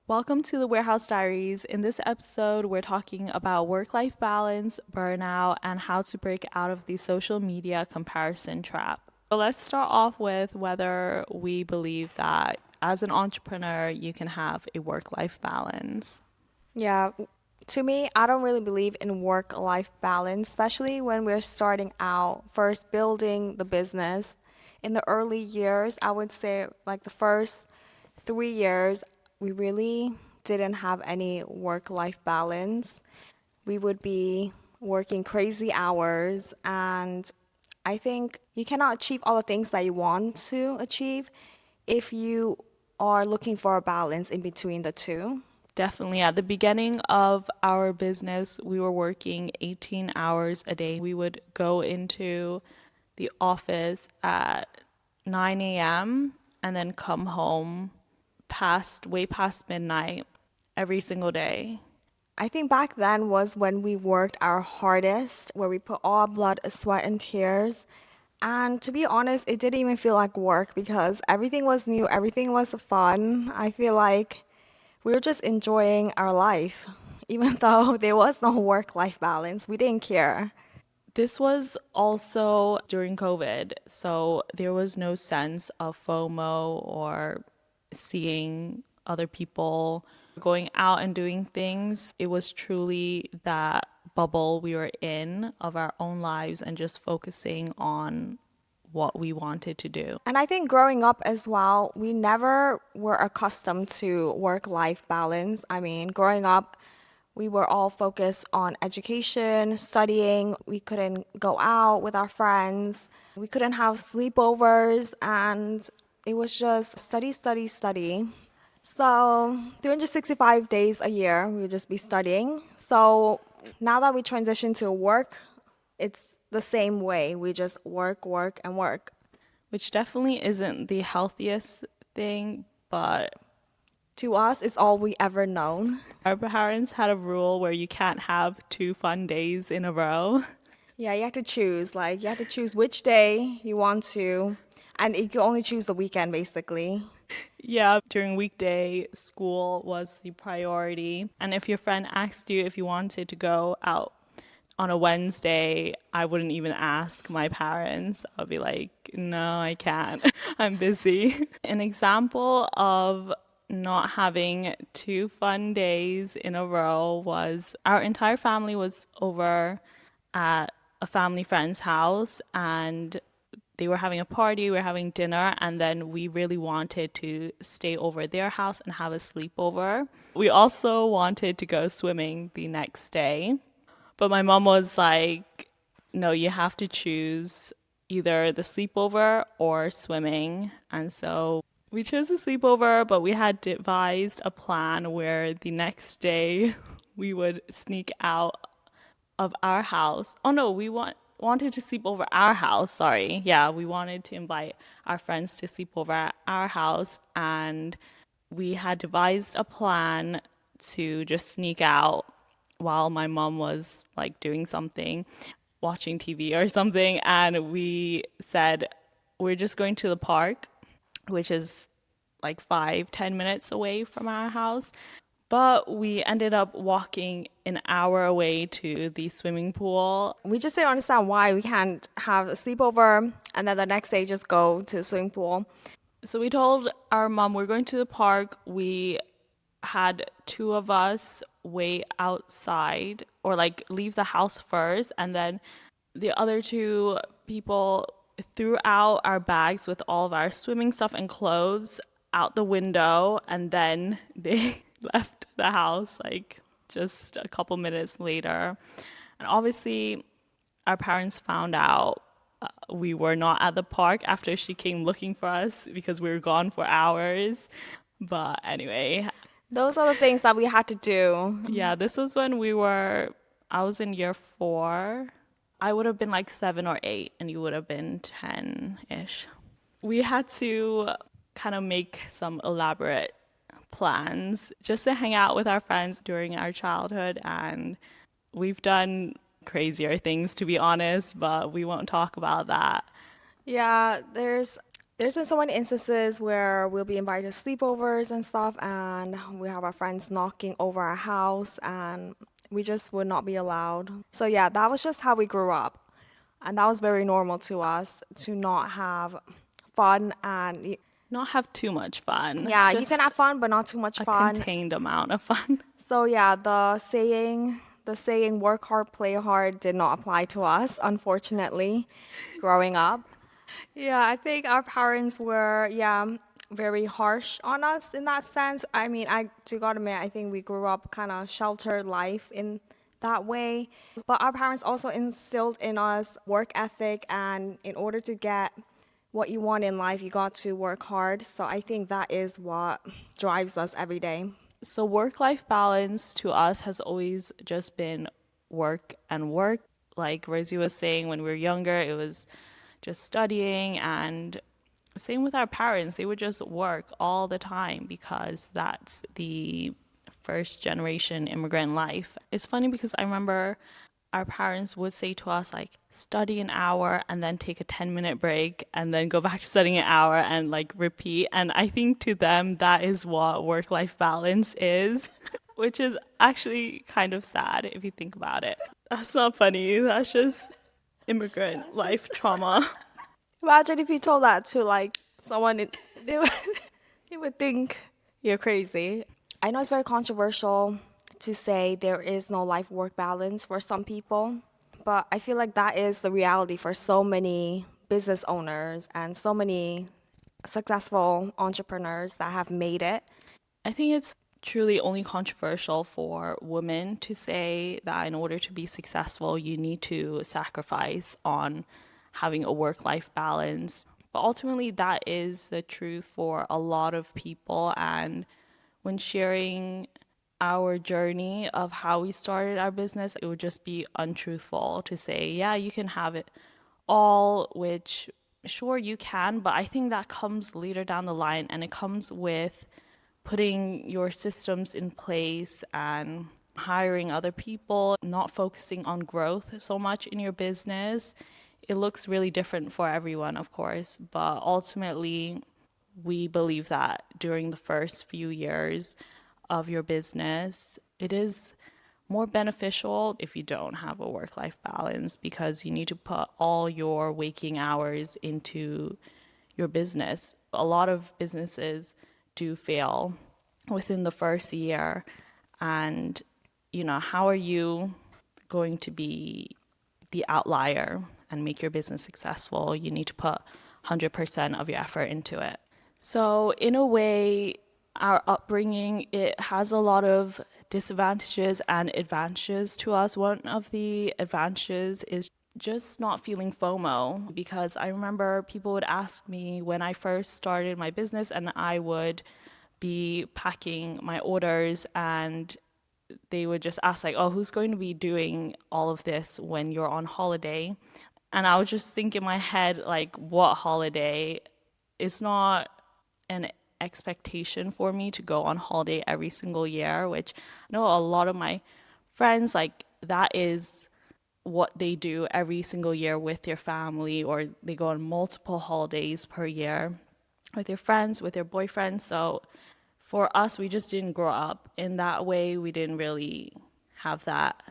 Welcome to the Warehouse Diaries. In this episode, we're talking about work life balance, burnout, and how to break out of the social media comparison trap. So let's start off with whether we believe that as an entrepreneur, you can have a work life balance. Yeah, to me, I don't really believe in work-life balance, especially when we're starting out, first building the business. In the early years, I would say like the first 3 years, we really didn't have any work-life balance. We would be working crazy hours, and I think you cannot achieve all the things that you want to achieve if you are looking for a balance in between the two. Definitely. At the beginning of our business, we were working 18 hours a day. We would go into the office at 9 a.m. and then come home way past midnight every single day. I think back then was when we worked our hardest, where we put all our blood, sweat, and tears. And to be honest, it didn't even feel like work because everything was new, everything was fun. I feel like we were just enjoying our life, even though there was no work-life balance. We didn't care. This was also during COVID, so there was no sense of FOMO or seeing other people going out and doing things. It was truly that bubble we were in of our own lives and just focusing on what we wanted to do. And I think growing up as well, we never were accustomed to work-life balance. I mean, growing up, we were all focused on education, studying. We couldn't go out with our friends. We couldn't have sleepovers. And it was just study, study, study. So 365 days a year, we would just be studying. So now that we transition to work, it's the same way. We just work, work, and work. Which definitely isn't the healthiest thing, but To us, it's all we ever known. our parents had a rule where you can't have 2 fun days in a row. Yeah, you have to choose. Like, you have to choose which day you want to, and you can only choose the weekend, basically. Yeah, during weekday, school was the priority. And if your friend asked you if you wanted to go out on a Wednesday, I wouldn't even ask my parents. I'll be like, no, I can't. I'm busy. An example of not having 2 fun days in a row was our entire family was over at a family friend's house and they were having a party, we were having dinner, and then we really wanted to stay over their house and have a sleepover. We also wanted to go swimming the next day, but my mom was like, no, you have to choose either the sleepover or swimming. And so we chose the sleepover, but we had devised a plan where the next day we would sneak out of our house. Oh no, wanted to sleep over our house. Sorry. Yeah, we wanted to invite our friends to sleep over at our house and we had devised a plan to just sneak out while my mom was like doing something, watching TV or something, and we said we're just going to the park, which is like 5-10 minutes away from our house. But we ended up walking an hour away to the swimming pool. We just didn't understand why we can't have a sleepover and then the next day just go to the swimming pool. So we told our mom we're going to the park. We had two of us wait outside or like leave the house first, and then the other two people threw out our bags with all of our swimming stuff and clothes out the window, and then they left the house like just a couple minutes later. And obviously, our parents found out we were not at the park after she came looking for us because we were gone for hours. But anyway, Those are the things that we had to do. yeah, this was when I was in year 4. I would have been like 7 or 8, and you would have been 10-ish. We had to kind of make some elaborate plans just to hang out with our friends during our childhood, and we've done crazier things, to be honest, but we won't talk about that. Yeah, there's There's been so many instances where we'll be invited to sleepovers and stuff, and we have our friends knocking over our house, and we just would not be allowed. So, yeah, that was just how we grew up. And that was very normal to us to not have fun. And Not have too much fun, yeah, you can just have fun, but not too much a fun. contained amount of fun. So, yeah, the saying work hard, play hard did not apply to us, unfortunately, growing up. Yeah, I think our parents were, yeah, very harsh on us in that sense. I mean, I to God admit, I think we grew up kind of sheltered life in that way. But our parents also instilled in us work ethic, and in order to get what you want in life, you got to work hard. So I think that is what drives us every day. So, work life balance to us has always just been work and work. Like Rosie was saying, when we were younger, it was just studying, and same with our parents. They would just work all the time because that's the first generation immigrant life. It's funny because I remember our parents would say to us, like, study an hour and then take a 10-minute break and then go back to studying an hour and like repeat. And I think to them, that is what work life balance is, which is actually kind of sad if you think about it. That's not funny. That's just immigrant life trauma. Imagine if you told that to like someone, they would, they would think you're crazy. I know it's very controversial to say there is no life work balance for some people, but I feel like that is the reality for so many business owners and so many successful entrepreneurs that have made it. I think it's truly only controversial for women to say that in order to be successful, you need to sacrifice on having a work life balance. But ultimately, that is the truth for a lot of people. And when sharing our journey of how we started our business, it would just be untruthful to say, yeah, you can have it all, which sure you can, but I think that comes later down the line, and it comes with putting your systems in place and hiring other people, not focusing on growth so much in your business. It looks really different for everyone, of course, but ultimately, we believe that during the first few years of your business, it is more beneficial if you don't have a work life balance because you need to put all your waking hours into your business. A lot of businesses do fail within the first year. And, how are you going to be the outlier and make your business successful? You need to put 100% of your effort into it. So, in a way, our upbringing, it has a lot of disadvantages and advantages to us. One of the advantages is just not feeling FOMO, because I remember people would ask me when I first started my business and I would be packing my orders, and they would just ask like, oh, who's going to be doing all of this when you're on holiday? And I would just think in my head, like, what holiday? It's not an expectation for me to go on holiday every single year, which I know a lot of my friends, like, that is what they do every single year with their family, or they go on multiple holidays per year with their friends, with their boyfriends. So for us, we just didn't grow up in that way. We didn't really have that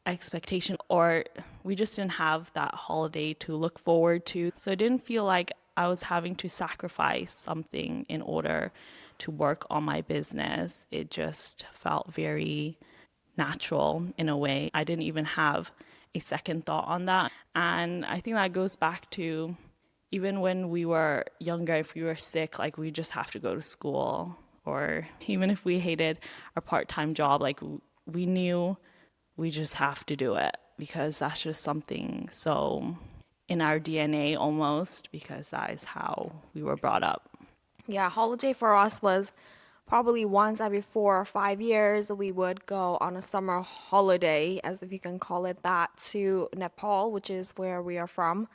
expectation, or we just didn't have that holiday to look forward to. So it didn't feel like I was having to sacrifice something in order to work on my business. It just felt very natural in a way. I didn't even have a second thought on that. And I think that goes back to even when we were younger, if we were sick, like, we just have to go to school. Or even if we hated our part-time job, like, we knew we just have to do it because that's just something so in our DNA almost, because that is how we were brought up. Yeah, holiday for us was probably once every 4 or 5 years. We would go on a summer holiday, as if you can call it that, to Nepal, which is where we are from.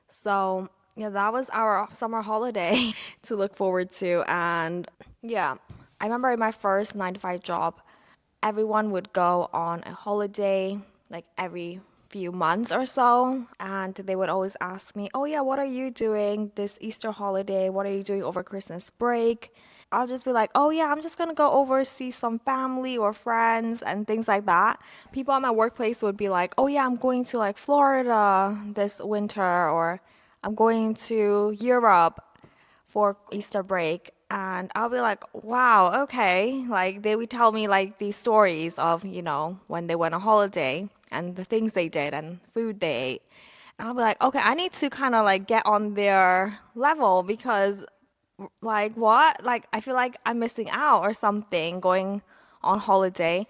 So, yeah, that was our summer holiday to look forward to. And yeah, I remember in my first 9 to 5 job, everyone would go on a holiday like every few months or so, and they would always ask me, "Oh yeah, what are you doing this Easter holiday? What are you doing over Christmas break?" I'll just be like, "Oh yeah, I'm just gonna go over see some family or friends and things like that." People at my workplace would be like, "Oh yeah, I'm going to like Florida this winter," or "I'm going to Europe for Easter break." And I'll be like, wow, okay. Like they would tell me like these stories of, when they went on holiday and the things they did and food they ate. And I'll be like, okay, I need to kind of like get on their level because like what? Like I feel like I'm missing out or something going on holiday.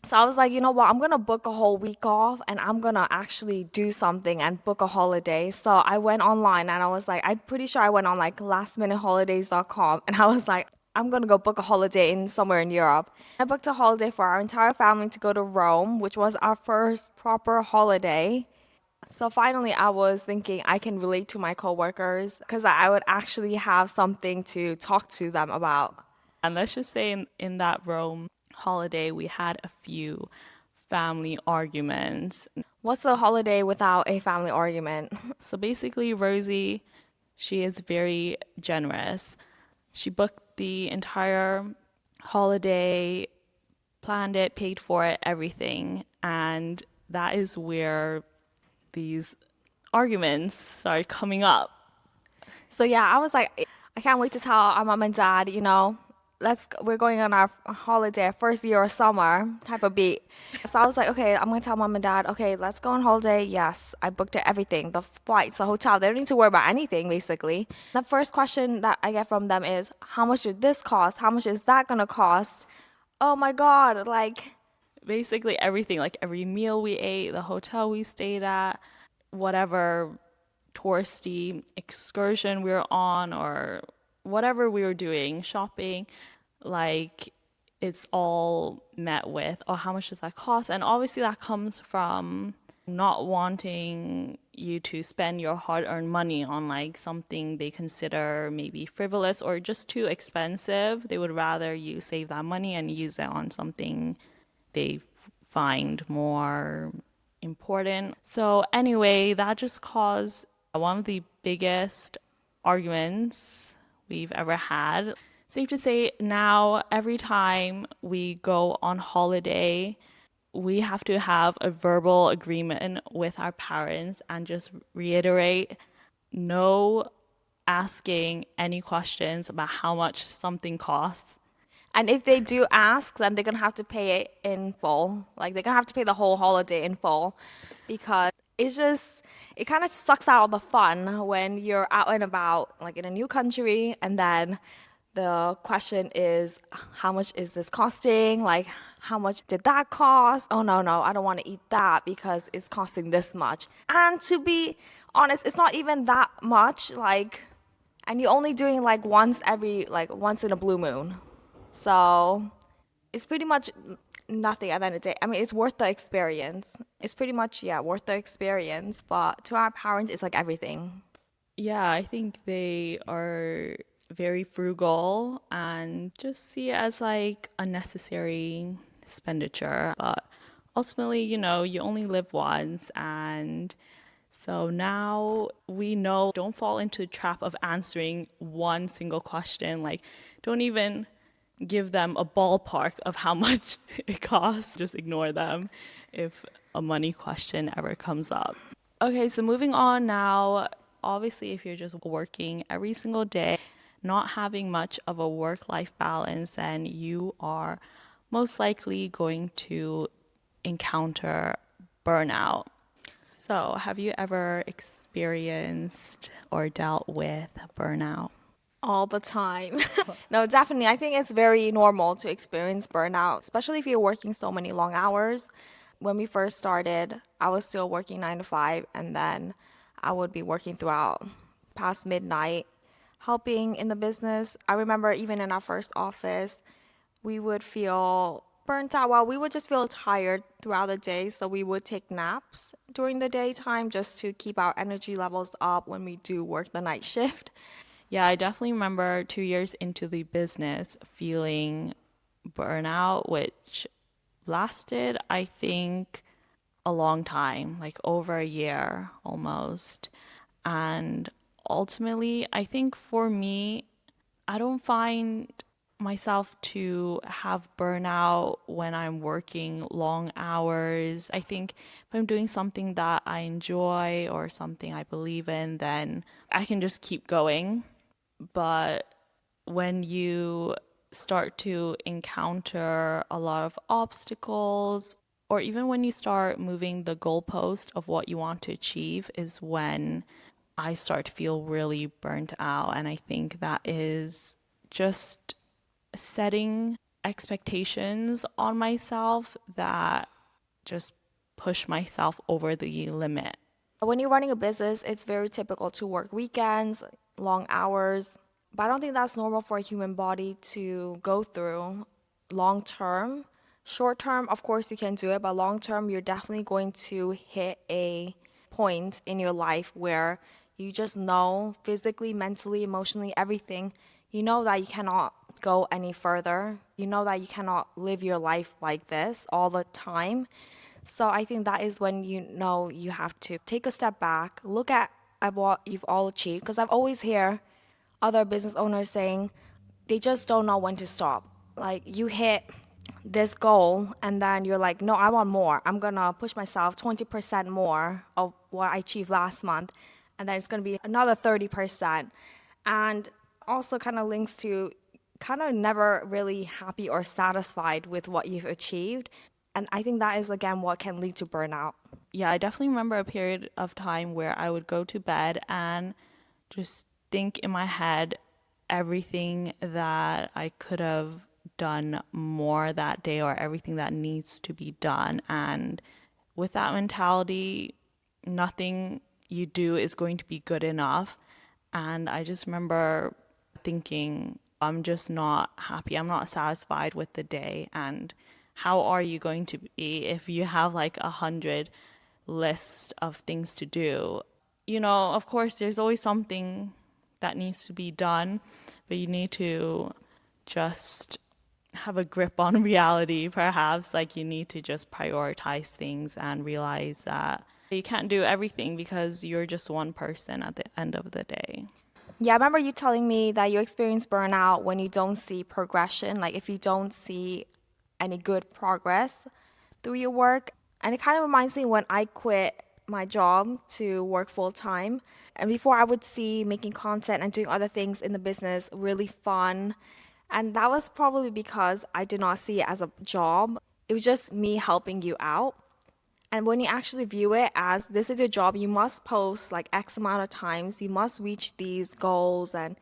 So I was like, you know what? I'm gonna book a whole week off and I'm gonna actually do something and book a holiday. So I went online and I was like, I'm pretty sure I went on like lastminuteholidays.com and I was like, I'm gonna go book a holiday in somewhere in Europe. I booked a holiday for our entire family to go to Rome, which was our first proper holiday. So finally, I was thinking I can relate to my coworkers because I would actually have something to talk to them about. And let's just say in that Rome holiday, we had a few family arguments. What's a holiday without a family argument? So basically, Rosie, she is very generous. She booked the entire holiday, planned it, paid for it, everything. And that is where these arguments started coming up. So yeah, I was like, I can't wait to tell our mom and dad, we're going on our holiday, first year of summer type of beat. So I was like, okay, I'm gonna tell mom and dad, okay, let's go on holiday. Yes, I booked it, everything, the flights, the hotel. They don't need to worry about anything basically. The first question that I get from them is, how much did this cost? How much is that gonna cost? Oh my God, like Basically, everything, like every meal we ate, the hotel we stayed at, whatever touristy excursion we were on, or whatever we were doing, shopping, like it's all met with, oh, how much does that cost? And obviously, that comes from not wanting you to spend your hard-earned money on like something they consider maybe frivolous or just too expensive. They would rather you save that money and use it on something they find more important. So anyway, that just caused one of the biggest arguments we've ever had. Safe to say now every time we go on holiday, we have to have a verbal agreement with our parents and just reiterate no asking any questions about how much something costs. and if they do ask, then they're gonna have to pay it in full. Like they're gonna have to pay the whole holiday in full because it kind of sucks out all the fun when you're out and about, like in a new country, and then the question is, how much is this costing? Like, how much did that cost? Oh, no, no, I don't want to eat that because it's costing this much. And to be honest, it's not even that much. Like, and you're only doing like once in a blue moon. So it's pretty much nothing at the end of the day. I mean, it's worth the experience. It's pretty much, yeah, worth the experience. But to our parents, it's like everything. Yeah, I think they are very frugal and just see it as like unnecessary expenditure. But ultimately, you only live once. And so now we know, don't fall into the trap of answering one single question. Like, don't even give them a ballpark of how much it costs. Just ignore them if a money question ever comes up. Okay, so moving on now. Obviously, if you're just working every single day, not having much of a work-life balance, then you are most likely going to encounter burnout. So, have you ever experienced or dealt with burnout? All the time. No, definitely. I think it's very normal to experience burnout, especially if you're working so many long hours. When we first started, I was still working 9 to 5, and then I would be working throughout past midnight, helping in the business. I remember even in our first office, we would feel burnt out. Well, we would just feel tired throughout the day, so we would take naps during the daytime just to keep our energy levels up when we do work the night shift. Yeah, I definitely remember 2 years into the business feeling burnout, which lasted, I think, a long time, like over a year almost. And ultimately, I think for me, I don't find myself to have burnout when I'm working long hours. I think if I'm doing something that I enjoy or something I believe in, then I can just keep going. But when you start to encounter a lot of obstacles, or even when you start moving the goalpost of what you want to achieve, is when I start to feel really burnt out. And I think that is just setting expectations on myself that just push myself over the limit. When you're running a business, it's very typical to work weekends, long hours, but I don't think that's normal for a human body to go through long term. Short term, of course, you can do it, but long term, you're definitely going to hit a point in your life where you just know physically, mentally, emotionally, everything. You know that you cannot go any further. You know that you cannot live your life like this all the time. So I think that is when you know you have to take a step back, look at what you've all achieved. Because I've always hear other business owners saying they just don't know when to stop. Like you hit this goal and then you're like, no, I want more. I'm gonna push myself 20% more of what I achieved last month. And then it's gonna be another 30%. And also kind of links to kind of never really happy or satisfied with what you've achieved. And I think that is again what can lead to burnout. Yeah, I definitely remember a period of time where I would go to bed and just think in my head everything that I could have done more that day or everything that needs to be done. And with that mentality, nothing you do is going to be good enough. And I just remember thinking, I'm just not happy. I'm not satisfied with the day. And how are you going to be if you have like 100 list of things to do? You know, of course, there's always something that needs to be done, but you need to just have a grip on reality, perhaps. Like, you need to just prioritize things and realize that you can't do everything because you're just one person at the end of the day. Yeah, I remember you telling me that you experience burnout when you don't see progression, like if you don't see any good progress through your work. And it kind of reminds me when I quit my job to work full time. And before I would see making content and doing other things in the business really fun. And that was probably because I did not see it as a job. It was just me helping you out. And when you actually view it as this is your job, you must post like X amount of times, you must reach these goals, and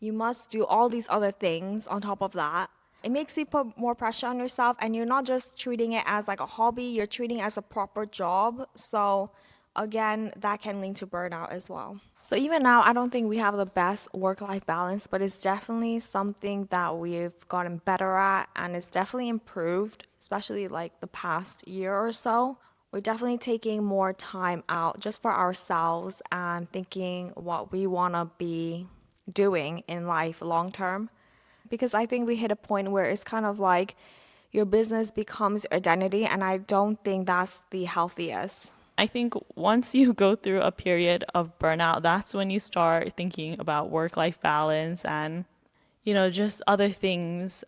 you must do all these other things on top of that. It makes you put more pressure on yourself, and you're not just treating it as like a hobby, you're treating it as a proper job. So, again, that can lead to burnout as well. So, even now, I don't think we have the best work life balance, but it's definitely something that we've gotten better at, and it's definitely improved, especially like the past year or so. We're definitely taking more time out just for ourselves and thinking what we want to be doing in life long term. Because I think we hit a point where it's kind of like your business becomes your identity, and I don't think that's the healthiest. I think once you go through a period of burnout, that's when you start thinking about work life balance and, you know, just other things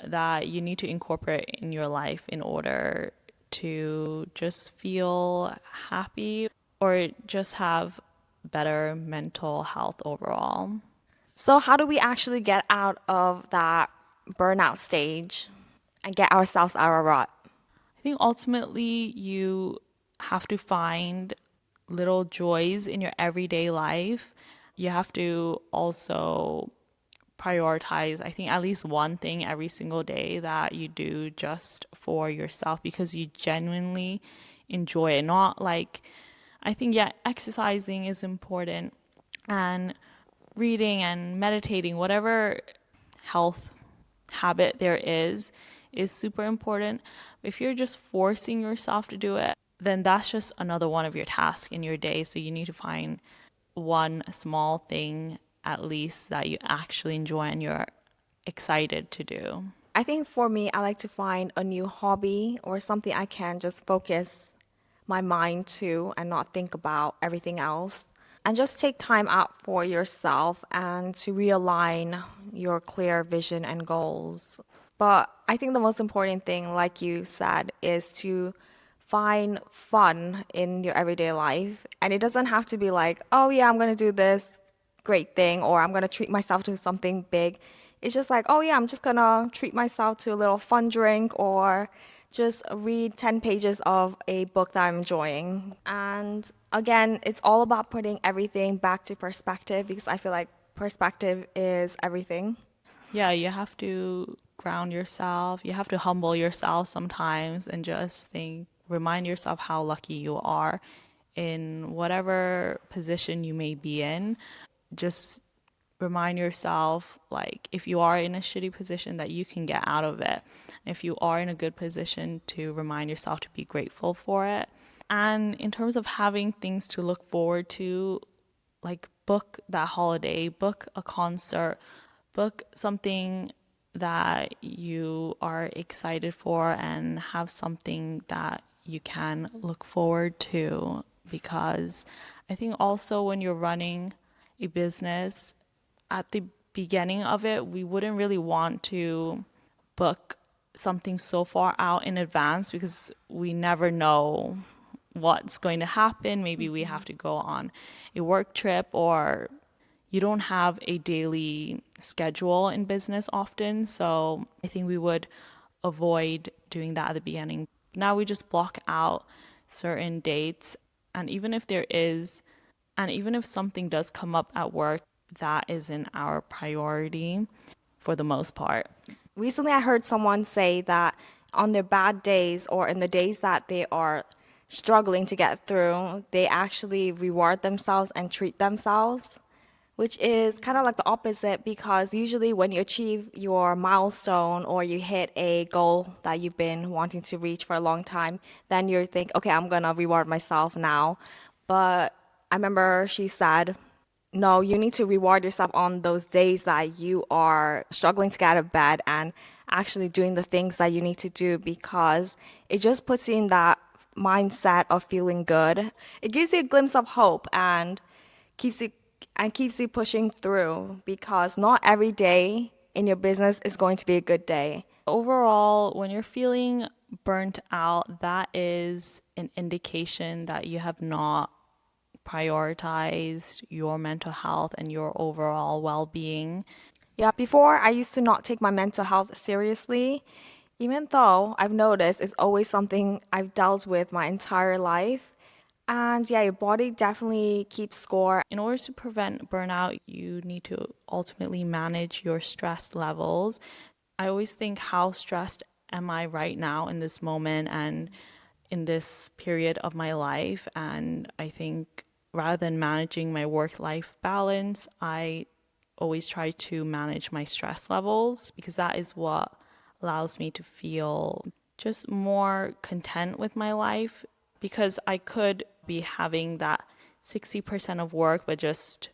that you need to incorporate in your life in order to just feel happy or just have better mental health overall. So, how do we actually get out of that burnout stage and get ourselves out of a rut? I think ultimately you have to find little joys in your everyday life. You have to also prioritize, I think, at least one thing every single day that you do just for yourself because you genuinely enjoy it. Not like, I think, yeah, exercising is important and reading and meditating, whatever health habit there is super important. If you're just forcing yourself to do it, then that's just another one of your tasks in your day. So you need to find one small thing at least that you actually enjoy and you're excited to do. I think for me, I like to find a new hobby or something I can just focus my mind too and not think about everything else. And just take time out for yourself and to realign your clear vision and goals. But I think the most important thing, like you said, is to find fun in your everyday life. And it doesn't have to be like, oh, yeah, I'm going to do this great thing or I'm going to treat myself to something big. It's just like, oh, yeah, I'm just going to treat myself to a little fun drink or just read 10 pages of a book that I'm enjoying. And again, it's all about putting everything back to perspective because I feel like perspective is everything. Yeah, you have to ground yourself. You have to humble yourself sometimes and just remind yourself how lucky you are in whatever position you may be in. Just remind yourself, like, if you are in a shitty position, that you can get out of it. If you are in a good position, to remind yourself to be grateful for it. And in terms of having things to look forward to, like, book that holiday, book a concert, book something that you are excited for, and have something that you can look forward to. Because I think also when you're running a business, at the beginning of it, we wouldn't really want to book something so far out in advance because we never know what's going to happen. Maybe we have to go on a work trip, or you don't have a daily schedule in business often. So I think we would avoid doing that at the beginning. Now we just block out certain dates. And even if there is, and even if something does come up at work, that isn't our priority for the most part. Recently, I heard someone say that on their bad days or in the days that they are struggling to get through, they actually reward themselves and treat themselves, which is kind of like the opposite because usually when you achieve your milestone or you hit a goal that you've been wanting to reach for a long time, then you think, okay, I'm gonna reward myself now. But I remember she said, no, you need to reward yourself on those days that you are struggling to get out of bed and actually doing the things that you need to do because it just puts you in that mindset of feeling good. It gives you a glimpse of hope and keeps you keeps you pushing through because not every day in your business is going to be a good day. Overall, when you're feeling burnt out, that is an indication that you have not prioritized your mental health and your overall well-being. Yeah, before I used to not take my mental health seriously, even though I've noticed it's always something I've dealt with my entire life. And yeah, your body definitely keeps score. In order to prevent burnout, you need to ultimately manage your stress levels. I always think, how stressed am I right now in this moment and in this period of my life? And I think rather than managing my work-life balance, I always try to manage my stress levels because that is what allows me to feel just more content with my life, because I could be having that 60% of work but just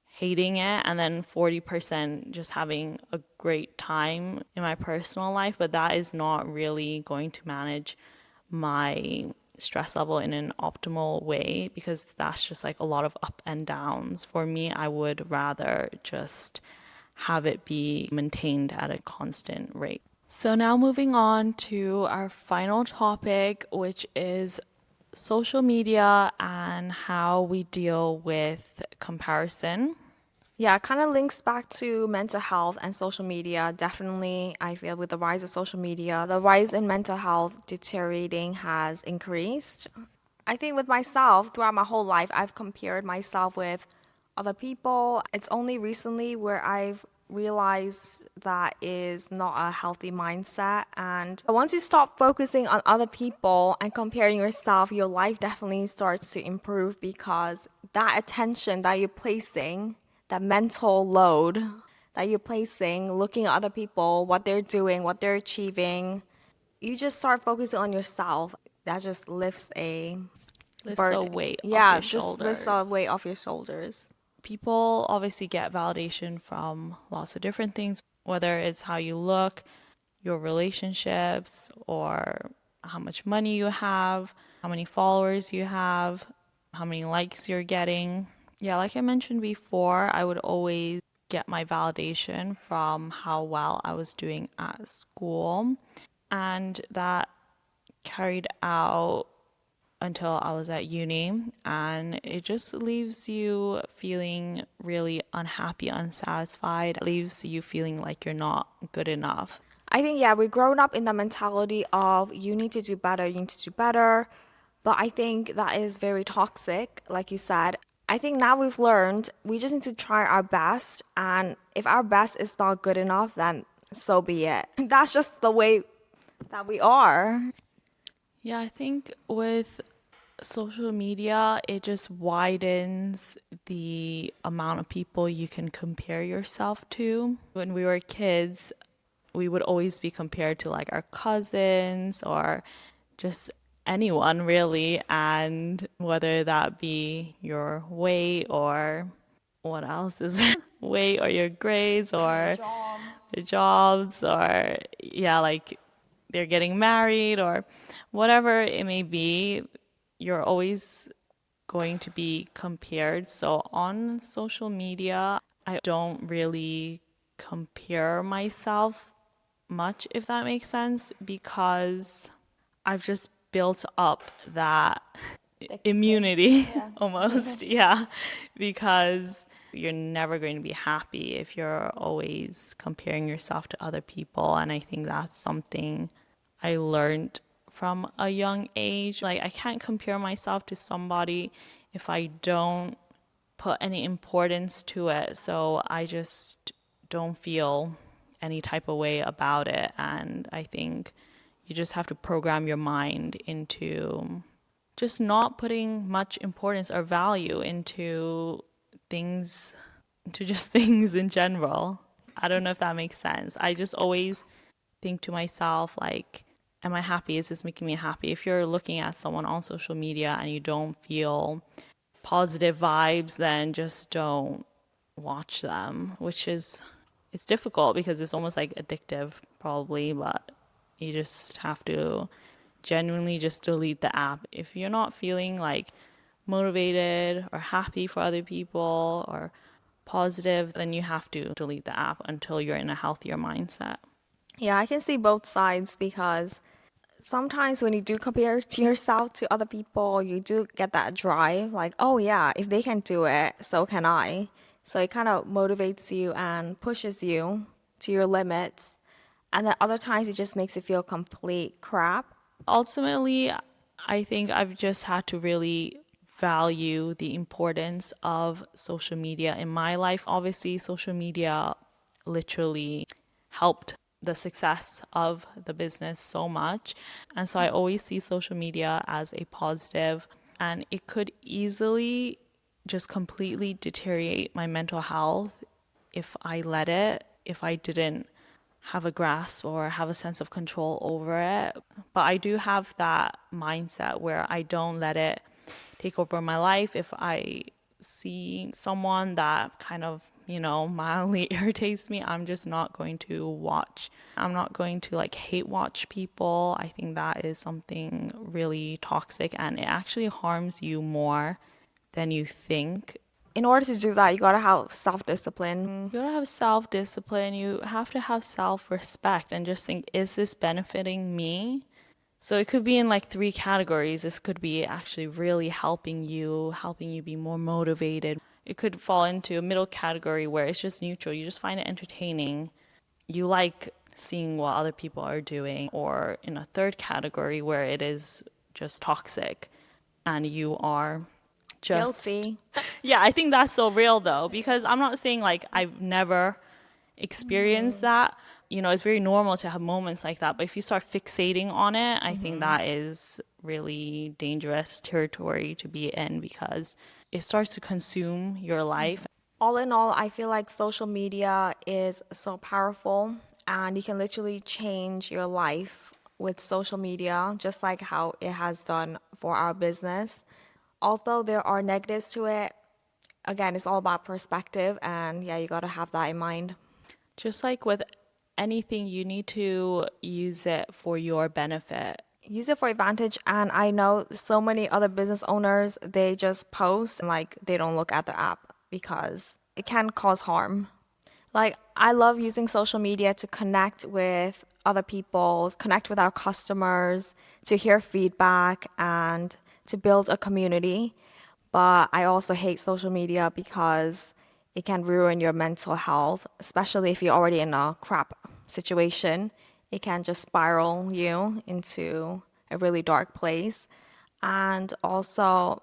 hating it, and then 40% just having a great time in my personal life. But that is not really going to manage my stress level in an optimal way, because that's just like a lot of up and downs. For me, I would rather just have it be maintained at a constant rate. So now moving on to our final topic, which is social media and how we deal with comparison. Yeah, it kind of links back to mental health and social media. Definitely, I feel with the rise of social media, the rise in mental health deteriorating has increased. I think with myself, throughout my whole life, I've compared myself with other people. It's only recently where I've realized that is not a healthy mindset. And once you stop focusing on other people and comparing yourself, your life definitely starts to improve because that attention that you're placing, that mental load that you're placing, looking at other people, what they're doing, what they're achieving, you just start focusing on yourself. That just lifts a Lifts a burden. weight off Yeah, your just lifts a shoulders. weight off your shoulders. People obviously get validation from lots of different things, whether it's how you look, your relationships, or how much money you have, how many followers you have, how many likes you're getting. Yeah, like I mentioned before, I would always get my validation from how well I was doing at school. And that carried out until I was at uni, and it just leaves you feeling really unhappy, unsatisfied, it leaves you feeling like you're not good enough. I think, yeah, we've grown up in the mentality of you need to do better, you need to do better. But I think that is very toxic, like you said. I think now we've learned we just need to try our best. And if our best is not good enough, then so be it. That's just the way that we are. Yeah, I think with social media, it just widens the amount of people you can compare yourself to. When we were kids, we would always be compared to like our cousins or just anyone really, and whether that be your weight or what else is it? Weight or your grades or your jobs or yeah, like they're getting married or whatever it may be, you're always going to be compared. So on social media, I don't really compare myself much, if that makes sense, because I've just built up that Thick skin. immunity Yeah. almost, yeah, because you're never going to be happy if you're always comparing yourself to other people. And I think that's something I learned from a young age. Like, I can't compare myself to somebody if I don't put any importance to it. So I just don't feel any type of way about it. And I think you just have to program your mind into just not putting much importance or value into things, to just things in general. I don't know if that makes sense. I just always think to myself, like, am I happy? Is this making me happy? If you're looking at someone on social media and you don't feel positive vibes, then just don't watch them, which is it's difficult because it's almost like addictive probably, but you just have to genuinely just delete the app. If you're not feeling like motivated or happy for other people or positive, then you have to delete the app until you're in a healthier mindset. Yeah, I can see both sides because sometimes when you do compare to yourself to other people, you do get that drive like, oh yeah, if they can do it, so can I. So it kind of motivates you and pushes you to your limits. And then other times it just makes you feel complete crap. Ultimately, I think I've just had to really value the importance of social media in my life. Obviously, social media literally helped the success of the business so much. And so I always see social media as a positive, and it could easily just completely deteriorate my mental health if I let it, if I didn't have a grasp or have a sense of control over it. But I do have that mindset where I don't let it take over my life. If I see someone that kind of, mildly irritates me, I'm just not going to watch. I'm not going to like hate watch people. I think that is something really toxic and it actually harms you more than you think. In order to do that, you gotta have self discipline. You gotta have self discipline. You have to have self respect and just think, is this benefiting me? So it could be in like three categories. This could be actually really helping you be more motivated. It could fall into a middle category where it's just neutral. You just find it entertaining. You like seeing what other people are doing. Or in a third category where it is just toxic and you are just Guilty. yeah, I think that's so real though, because I'm not saying like I've never experienced that. It's very normal to have moments like that, but if you start fixating on it, I think that is really dangerous territory to be in because it starts to consume your life. All in all, I feel like social media is so powerful and you can literally change your life with social media, just like how it has done for our business. Although there are negatives to it, again, it's all about perspective, and yeah, you gotta have that in mind. Just like with anything, you need to use it for your benefit. Use it for advantage. And I know so many other business owners, they just post like they don't look at the app because it can cause harm. Like, I love using social media to connect with other people, connect with our customers, to hear feedback, and to build a community. But I also hate social media because it can ruin your mental health, especially if you're already in a crap situation. It can just spiral you into a really dark place. And also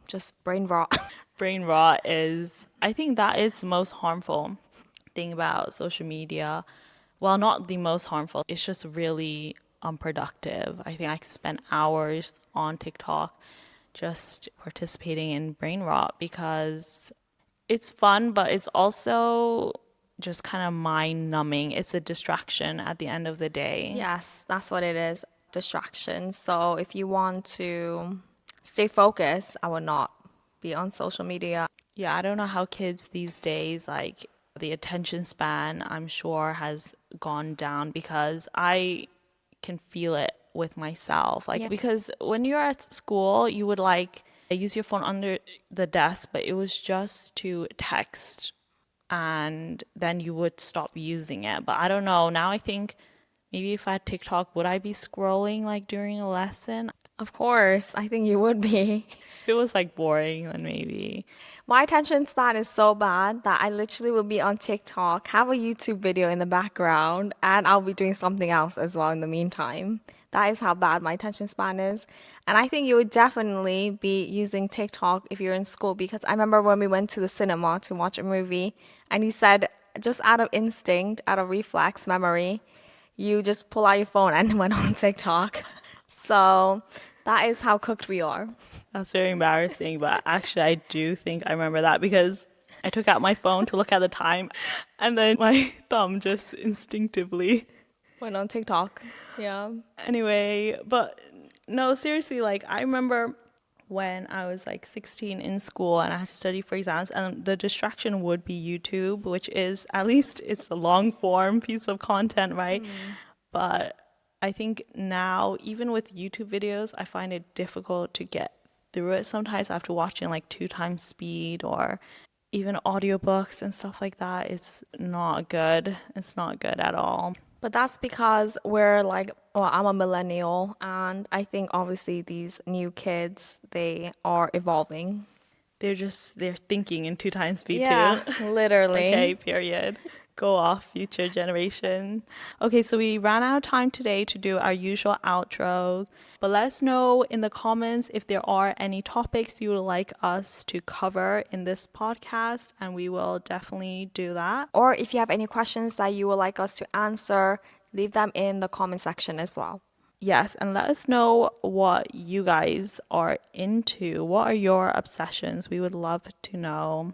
just brain rot. Brain rot is, I think that is the most harmful thing about social media. Well, not the most harmful, it's just really unproductive. I think I could spend hours on TikTok just participating in brain rot because it's fun, but it's also just kind of mind numbing. It's a distraction at the end of the day. Yes, that's what it is. Distraction. So if you want to stay focused, I would not be on social media. Yeah, I don't know how kids these days, like the attention span, I'm sure has gone down because I can feel it with myself. Like, Yeah. because when you're at school, you would like use your phone under the desk, but it was just to text and then you would stop using it. But I don't know. Now I think maybe if I had TikTok, would I be scrolling like during a lesson? Of course, I think you would be. If it was like boring, then maybe. My attention span is so bad that I literally will be on TikTok, have a YouTube video in the background, and I'll be doing something else as well in the meantime. That is how bad my attention span is. And I think you would definitely be using TikTok if you're in school because I remember when we went to the cinema to watch a movie, and you said, just out of instinct, out of reflex memory, you just pull out your phone and went on TikTok. So that is how cooked we are. That's very embarrassing, but actually, I do think I remember that because I took out my phone to look at the time and then my thumb just instinctively. Went on TikTok. Yeah. Anyway, but no, seriously, like I remember when I was like 16 in school and I had to study for exams, and the distraction would be YouTube, which is at least it's a long form piece of content, right? But I think now, even with YouTube videos, I find it difficult to get through it sometimes after watching like 2 times speed or even audiobooks and stuff like that. It's not good. It's not good at all. But that's because we're like, well, I'm a millennial, and I think obviously these new kids, they are evolving. They're thinking in 2 times speed Yeah, too. literally. Okay, period. Go off, future generation. Okay, so we ran out of time today to do our usual outros, but let us know in the comments if there are any topics you would like us to cover in this podcast, and we will definitely do that. Or if you have any questions that you would like us to answer, leave them in the comment section as well. Yes, and let us know what you guys are into. What are your obsessions? We would love to know.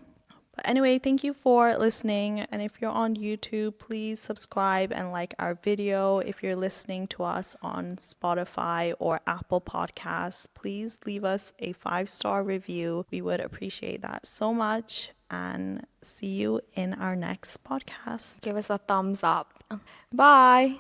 But anyway, thank you for listening. And if you're on YouTube, please subscribe and like our video. If you're listening to us on Spotify or Apple Podcasts, please leave us a 5-star review. We would appreciate that so much. And see you in our next podcast. Give us a thumbs up. Bye.